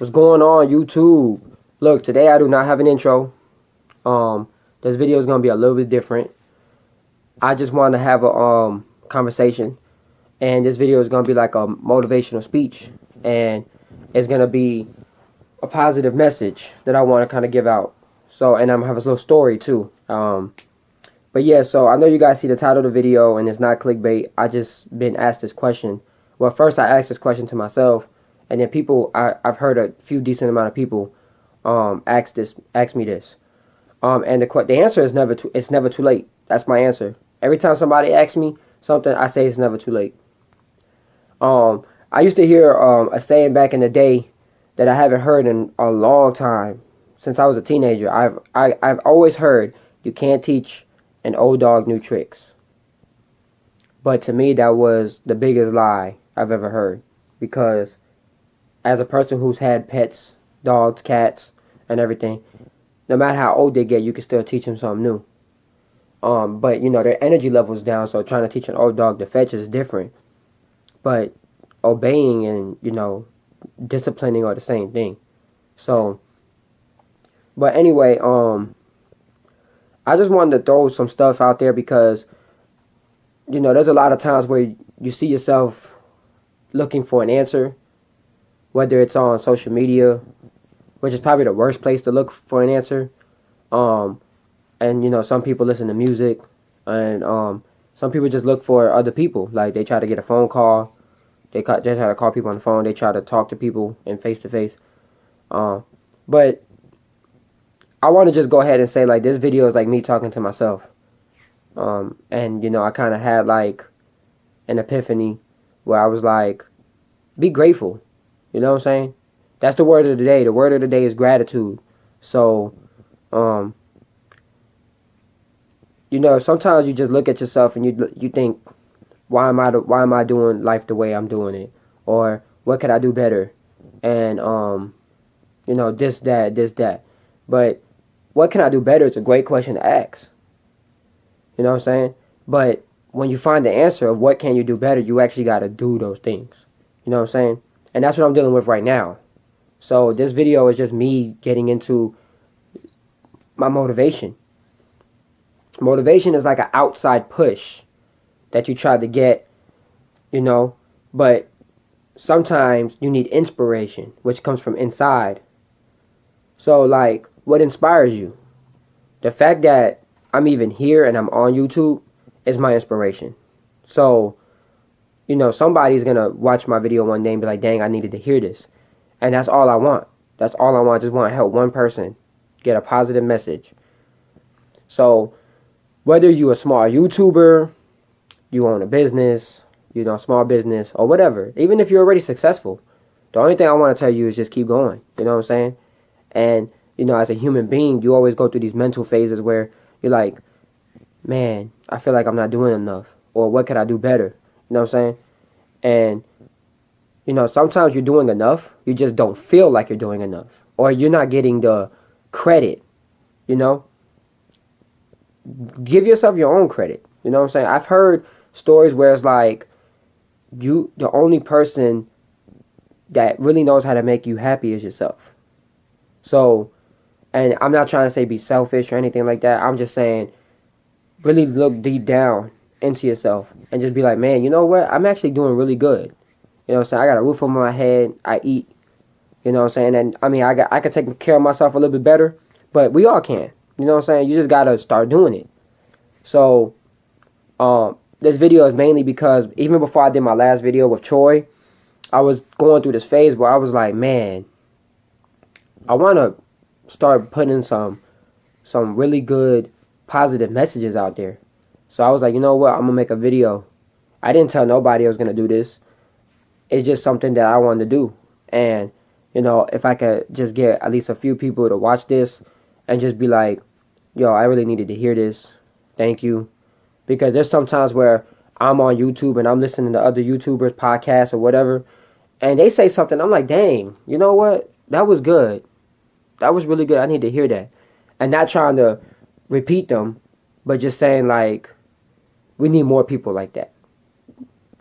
What's going on, YouTube? Look, today I do not have an intro. This video is gonna be a little bit different. I just want to have a conversation, and this video is gonna be like a motivational speech, and it's gonna be a positive message that I want to kind of give out. So, and I'm gonna have a little story too. But yeah, so I know you guys see the title of the video, and it's not clickbait. I just been asked this question. Well, first I asked this question to myself, and then I've heard a few decent amount of people ask me this. And the answer is it's never too late. That's my answer. Every time somebody asks me something, I say it's never too late. I used to hear a saying back in the day that I haven't heard in a long time. Since I was a teenager, I've always heard you can't teach an old dog new tricks. But to me, that was the biggest lie I've ever heard, because as a person who's had pets, dogs, cats, and everything, no matter how old they get, you can still teach them something new. But their energy level's down, so trying to teach an old dog to fetch is different. But obeying and disciplining are the same thing. So, but anyway, I just wanted to throw some stuff out there because there's a lot of times where you see yourself looking for an answer, whether it's on social media, which is probably the worst place to look for an answer. And some people listen to music, and some people just look for other people. Like, they try to get a phone call, they try to call people on the phone, they try to talk to people in face to face. But I want to just go ahead and say, like, this video is like me talking to myself. And I kind of had like an epiphany where I was like, be grateful. You know what I'm saying? That's the word of the day. The word of the day is gratitude. So, sometimes you just look at yourself and you think, why am I doing life the way I'm doing it? Or what could I do better? And this, that. But what can I do better is a great question to ask. You know what I'm saying? But when you find the answer of what can you do better, you actually got to do those things. You know what I'm saying? And that's what I'm dealing with right now. So this video is just me getting into my motivation. Motivation is like an outside push that you try to get, but sometimes you need inspiration, which comes from inside. So, like, what inspires you? The fact that I'm even here and I'm on YouTube is my inspiration. So, somebody's going to watch my video one day and be like, dang, I needed to hear this. And that's all I want. That's all I want. I just want to help one person get a positive message. So, whether you're a small YouTuber, you own a business, small business, or whatever, even if you're already successful, the only thing I want to tell you is just keep going. You know what I'm saying? And, as a human being, you always go through these mental phases where you're like, man, I feel like I'm not doing enough. Or what could I do better? You know what I'm saying? And, sometimes you're doing enough. You just don't feel like you're doing enough. Or you're not getting the credit, Give yourself your own credit. You know what I'm saying? I've heard stories where it's like, the only person that really knows how to make you happy is yourself. So, and I'm not trying to say be selfish or anything like that. I'm just saying, really look deep down into yourself and just be like, man, you know what? I'm actually doing really good. You know what I'm saying? I got a roof over my head. I eat. You know what I'm saying? And I mean, I could take care of myself a little bit better, but we all can. You know what I'm saying? You just got to start doing it. So, this video is mainly because even before I did my last video with Troy, I was going through this phase where I was like, man, I want to start putting some really good positive messages out there. So I was like, you know what? I'm going to make a video. I didn't tell nobody I was going to do this. It's just something that I wanted to do. And, if I could just get at least a few people to watch this and just be like, yo, I really needed to hear this. Thank you. Because there's sometimes where I'm on YouTube and I'm listening to other YouTubers, podcasts, or whatever, and they say something, I'm like, dang, you know what? That was good. That was really good. I need to hear that. And not trying to repeat them, but just saying, like, we need more people like that.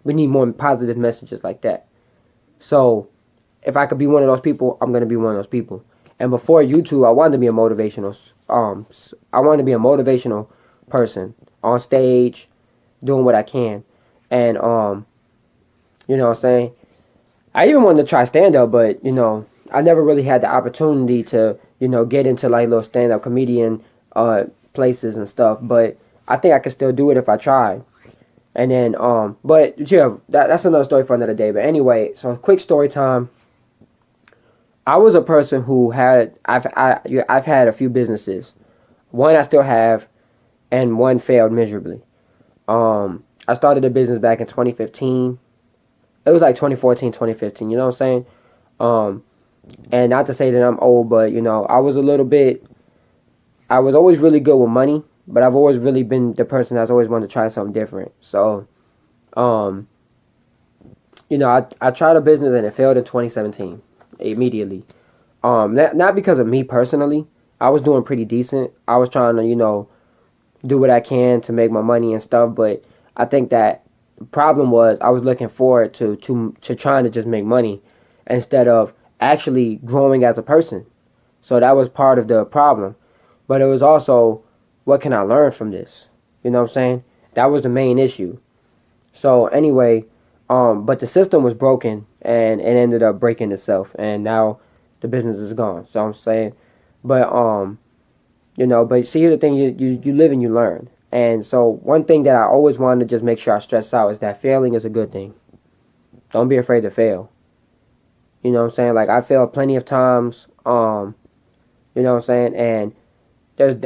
We need more positive messages like that. So, if I could be one of those people, I'm gonna be one of those people. And before YouTube, I wanted to be a motivational. I wanted to be a motivational person on stage, doing what I can, and you know what I'm saying. I even wanted to try stand up, but I never really had the opportunity to get into like little stand up comedian places and stuff. But I think I could still do it if I tried. And then but yeah, that's another story for another day. But anyway, so quick story time. I was a person who I've had a few businesses. One I still have, and one failed miserably. I started a business back in 2015. It was like 2014, 2015. You know what I'm saying? And not to say that I'm old, but I was a little bit. I was always really good with money, but I've always really been the person that's always wanted to try something different. So, I tried a business and it failed in 2017 immediately. Not because of me personally. I was doing pretty decent. I was trying to do what I can to make my money and stuff, but I think that the problem was I was looking forward to trying to just make money instead of actually growing as a person. So that was part of the problem. But it was also, what can I learn from this? You know what I'm saying? That was the main issue. So anyway, but the system was broken and it ended up breaking itself, and now the business is gone. So I'm saying, but but see, here's the thing: you live and you learn. And so one thing that I always wanted to just make sure I stress out is that failing is a good thing. Don't be afraid to fail. You know what I'm saying? Like, I failed plenty of times. You know what I'm saying? And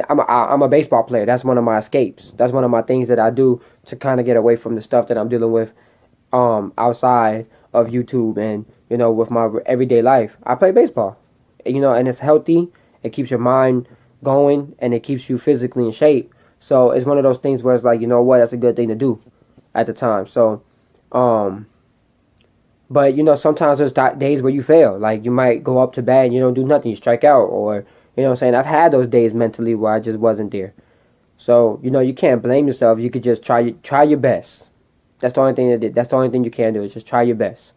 I'm a baseball player. That's one of my escapes. That's one of my things that I do to kind of get away from the stuff that I'm dealing with outside of YouTube and with my everyday life. I play baseball. And it's healthy. It keeps your mind going and it keeps you physically in shape. So it's one of those things where it's like, that's a good thing to do at the time. So but sometimes there's days where you fail. Like, you might go up to bat and you don't do nothing, you strike out, or you know what I'm saying? I've had those days mentally where I just wasn't there. So, you can't blame yourself. You could just try your best. That's the only thing that's the only thing you can do, is just try your best.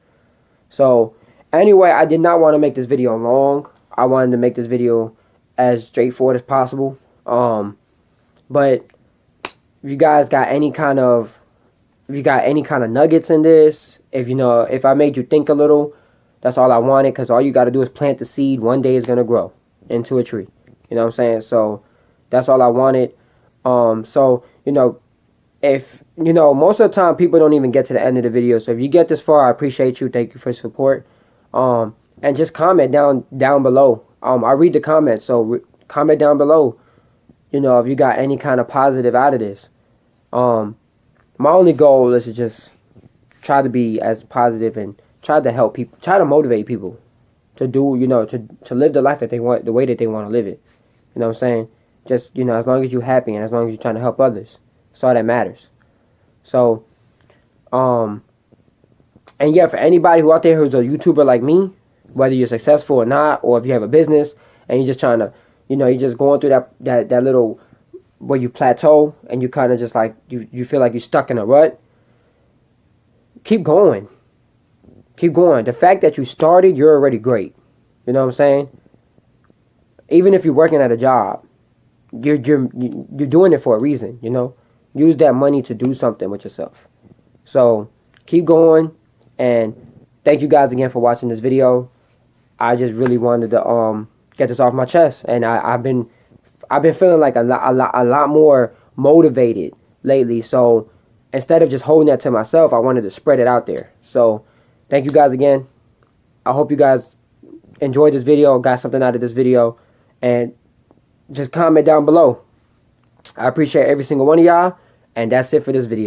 So, anyway, I did not want to make this video long. I wanted to make this video as straightforward as possible. But if you guys got any kind of nuggets in this, if I made you think a little, that's all I wanted, because all you got to do is plant the seed. One day it's going to grow into a tree. You know what I'm saying? So that's all I wanted. So if most of the time people don't even get to the end of the video. So if you get this far, I appreciate you. Thank you for your support. And just comment down below. I read the comments, so comment down below. If you got any kind of positive out of this. My only goal is to just try to be as positive and try to help people, try to motivate people to do, to live the life that they want, the way that they want to live it. You know what I'm saying? Just, as long as you're happy and as long as you're trying to help others, that's all that matters. So, and yeah, for anybody who out there who's a YouTuber like me, whether you're successful or not, or if you have a business and you're just trying to, you're just going through that little, where you plateau and you kind of just like, you feel like you're stuck in a rut, keep going. Keep going. The fact that you started, you're already great. You know what I'm saying? Even if you're working at a job, you're doing it for a reason, Use that money to do something with yourself. So, keep going, and thank you guys again for watching this video. I just really wanted to get this off my chest, and I've been feeling like a lot more motivated lately. So instead of just holding that to myself, I wanted to spread it out there. So thank you guys again. I hope you guys enjoyed this video, got something out of this video, and just comment down below. I appreciate every single one of y'all, and that's it for this video.